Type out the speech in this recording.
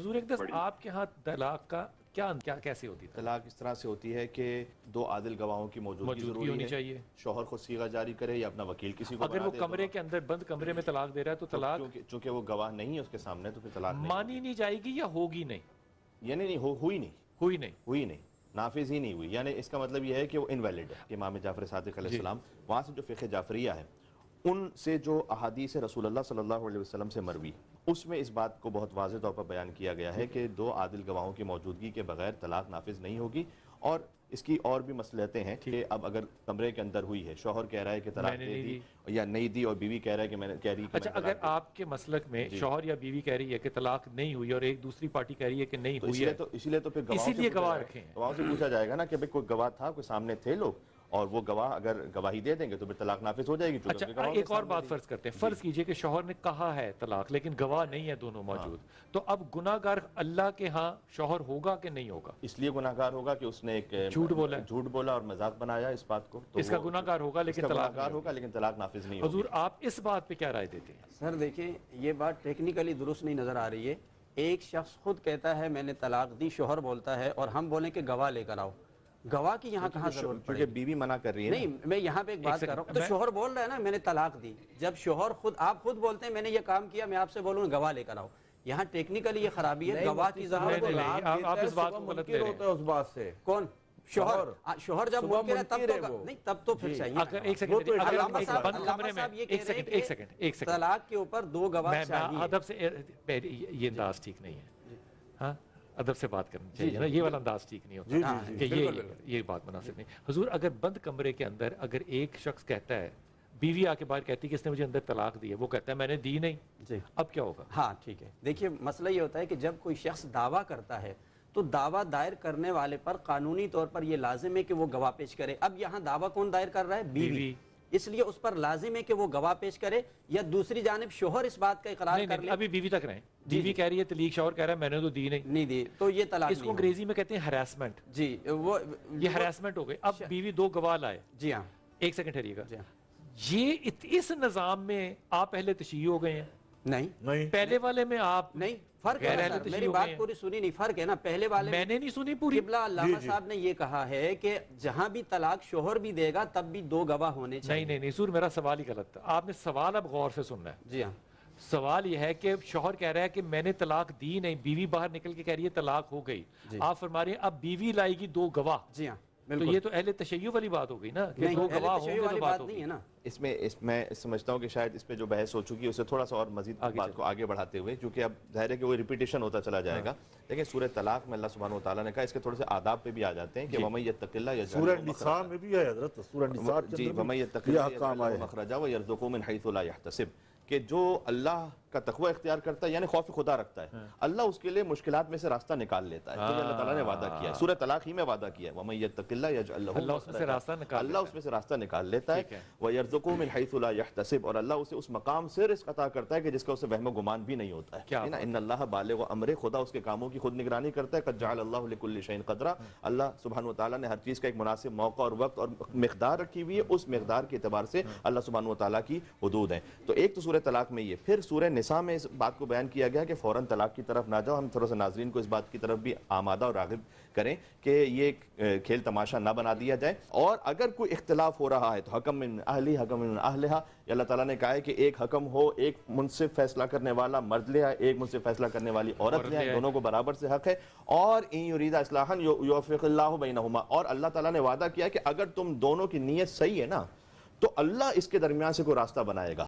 حضور اقدس آپ کے ہاں طلاق کا کیا کیسے ہوتی ہے؟ طلاق اس طرح سے ہوتی ہے کہ دو عادل گواہوں کی موجودگی ضروری ہونی ہے، چاہیے، شوہر خود صیغہ جاری کرے یا اپنا وکیل کسی کو اگر وہ کمرے کے اندر بند کمرے میں طلاق دے رہا ہے تو طلاق چونکہ وہ گواہ نہیں ہے اس کے سامنے تو پھر طلاق مانی نہیں جائے گی یا ہوگی نہیں؟ یعنی نہیں ہوئی نہیں، نافذ ہی نہیں ہوئی، یعنی اس کا مطلب یہ ہے کہ وہ انویلڈ ہے. کہ امام جعفر صادق علیہ السلام وہاں سے جو فقہ جعفریہ ہے ان سے جو احادیث رسول اللہ صلی اللہ علیہ وسلم سے مروی، اس میں اس بات کو بہت واضح طور پر بیان کیا گیا ہے کہ دو عادل گواہوں کی موجودگی کے بغیر طلاق نافذ نہیں ہوگی. اور اس کی اور بھی مصلحتیں ہیں کہ اب اگر کمرے کے اندر ہوئی ہے، شوہر کہہ رہا ہے کہ طلاق دے دی یا نہیں دی، اور بیوی کہہ رہا ہے کہ اچھا اگر آپ کے مسلک میں شوہر یا بیوی کہہ رہی ہے کہ طلاق نہیں ہوئی اور ایک دوسری پارٹی کہہ رہی ہے کہ نہیں ہوئی ہے، اسی لیے تو پھر گواہ رکھے ہیں. گواہوں سے پوچھا جائے گا نا کہ بھئی کوئی گواہ تھا، کوئی سامنے تھے لوگ، اور وہ گواہ اگر گواہی دے دیں گے تو پھر طلاق نافذ ہو جائے گی. اچھا ایک اور بات فرض کرتے ہیں، فرض کیجئے کہ شوہر نے کہا ہے طلاق لیکن گواہ نہیں ہے دونوں موجود، تو اب گناہگار اللہ کے ہاں شوہر ہوگا کہ نہیں ہوگا؟ اس لیے گناہگار ہوگا کہ اس نے ایک جھوٹ بولا اور مذاق بنایا اس بات کو، اس کا گناہگار ہوگا لیکن طلاق نافذ نہیں ہوگی. حضور آپ اس بات پہ کیا رائے دیتے ہیں؟ سر دیکھیں یہ بات ٹیکنیکلی درست نہیں نظر آ رہی ہے. ایک شخص خود کہتا ہے میں نے طلاق دی، شوہر بولتا ہے، اور ہم بولیں کہ گواہ لے کر آؤ. گواہ کی یہاں کہاں ضرورت پڑے؟ کیونکہ بیوی منع کر رہی ہے. نہیں میں یہاں پہ ایک بات کر رہا ہوں، تو شوہر بول رہا ہے نا میں نے طلاق دی، جب شوہر آپ خود بولتے ہیں میں نے یہ کام کیا، میں آپ سے بولوں گواہ لے کر آؤ، یہاں ٹیکنیکلی یہ خرابی ہے. گواہ کی ضرورت نہیں، آپ اس بات کو غلط لے رہے ہیں. اس بات سے کون؟ شوہر جب منکر ہے تب تو پھر چاہیے. ایک سیکنڈ طلاق کے اوپر دو گواہ چاہیے. ادب سے یہ انداز ٹھیک نہیں ہے، ہاں ادب سے بات کرنی چاہیے نا، یہ والا انداز ٹھیک نہیں ہوتا کہ یہ بات مناسب نہیں. حضور اگر بند کمرے کے اندر اگر ایک شخص کہتا ہے، بیوی آ کے باہر کہتی ہے کہ اس نے مجھے اندر طلاق دی ہے، وہ کہتا ہے میں نے دی نہیں، اب کیا ہوگا؟ ہاں ٹھیک ہے. دیکھیے مسئلہ یہ ہوتا ہے کہ جب کوئی شخص دعویٰ کرتا ہے تو دعویٰ دائر کرنے والے پر قانونی طور پر یہ لازم ہے کہ وہ گواہ پیش کرے. اب یہاں دعویٰ کون دائر کر رہا ہے؟ بیوی. اس لیے اس پر لازم ہے کہ وہ گواہ پیش کرے، یا دوسری جانب شوہر اس بات کا اقرار کر لے. ابھی بیوی تک رہیں، بیوی کہہ رہی ہے طلاق، شوہر کہہ رہا ہے میں نے تو دی نہیں دی، تو یہ طلاق اس کو انگریزی میں کہتے ہیں ہراسمنٹ. جی وہ یہ ہراسمنٹ ہو گئی. اب بیوی دو گواہ لائے. جی ہاں ایک سیکنڈ ٹھہریے گا. یہ اس نظام میں آپ پہلے تشیع ہو گئے ہیں؟ نہیں پہلے والے میں آپ نہیں. فرق ہے سر، میری بات پوری سنی نہیں. فرق ہے نا، پہلے والے میں نے نہیں سنی پوری. قبلہ علامہ صاحب نے یہ کہا ہے کہ جہاں بھی طلاق شوہر بھی دے گا تب بھی دو گواہ ہونے چاہیے. نہیں سور میرا سوال ہی غلط تھا. آپ نے سوال اب غور سے سننا ہے. جی ہاں. سوال یہ ہے کہ شوہر کہہ رہا ہے کہ میں نے طلاق دی نہیں، بیوی باہر نکل کے کہہ رہی ہے طلاق ہو گئی. آپ فرما رہے ہیں اب بیوی لائے گی دو گواہ. جی ہاں تو یہ تو اہل تشیع والی بات ہو گئی نا کہ دو گواہ ہوں گے تو بات ہوگی. اس میں میں سمجھتا ہوں کہ شاید اس پہ جو بحث ہو چکی ہے اسے تھوڑا سا اور مزید بات کو آگے بڑھاتے ہوئے، کیونکہ اب ظاہر ہے کہ وہ ریپیٹیشن ہوتا چلا جائے گا. لیکن سورہ طلاق میں اللہ سبحانہ و تعالیٰ نے کہا، اس کے تھوڑے سے آداب پہ بھی آ جاتے ہیں کہ وَمَن يَتَّقِ اللَّهَ يَجْعَلْ لَهُ مَخْرَجًا. سورہ نساء میں بھی ہے حضرت، سورہ نساء کے اندر وَمَن يَتَّقِ اللَّهَ يَجْعَلْ لَهُ مَخْرَجًا وَيَرْزُقْهُ مِنْ حَيْثُ لَا يَحْتَسِبُ، کہ جو اللہ کا تقوی اختیار کرتا ہے یعنی خوف خدا رکھتا ہے، اللہ اس کے لیے مشکلات میں سے راستہ نکال لیتا ہے. تو یہ اللہ تعالیٰ نے وعدہ کیا ہے، سورہ طلاق ہی میں وعدہ کیا ہے وَمَن يَتَّقِ اللَّهَ يَجْعَلْ لَهُ اللہ اس میں سے راستہ نکال لیتا ہے وَيَرْزُقْهُ مِنْ حَيْثُ لَا يَحْتَسِبُ، اور اللہ اسے اس مقام سے رزق عطا کرتا ہے کہ جس کا اسے وہم و گمان بھی نہیں ہوتا ہے. ان اللہ بالغ امرہ، خدا اس کے کاموں کی خود نگرانی کرتا ہے. قد جعل اللہ لکل شیء قدرا، اللہ سبحانہ وتعالیٰ نے ہر چیز کا ایک مناسب موقع اور وقت اور مقدار رکھی ہوئی ہے، اس مقدار کے اعتبار سے اللہ سبحانہ وتعالیٰ کی حدود ہیں. تو ایک تو سورہ طلاق میں یہ، پھر سورہ نساء میں اس بات کو بیان کیا گیا کہ فوراً طلاق کی طرف نہ جاؤ. ہم تھوڑا سا ناظرین کو اس بات کی طرف بھی آمادہ اور راغب کریں کہ یہ کھیل تماشا نہ بنا دیا جائے. اور اگر کوئی اختلاف ہو رہا ہے تو حکم من اہلی حکم من اہلہا، اللہ تعالیٰ نے کہا ہے کہ ایک حکم ہو، ایک منصف فیصلہ کرنے والا مرد لے آئے، ایک منصف فیصلہ کرنے والی عورت لے آئے، دونوں کو برابر سے حق ہے. اور ان یرید اصلاحا یوفق اللہ بینہما، اور اللہ تعالیٰ نے وعدہ کیا کہ اگر تم دونوں کی نیت صحیح ہے نا تو اللہ اس کے درمیان سے کوئی راستہ بنائے گا.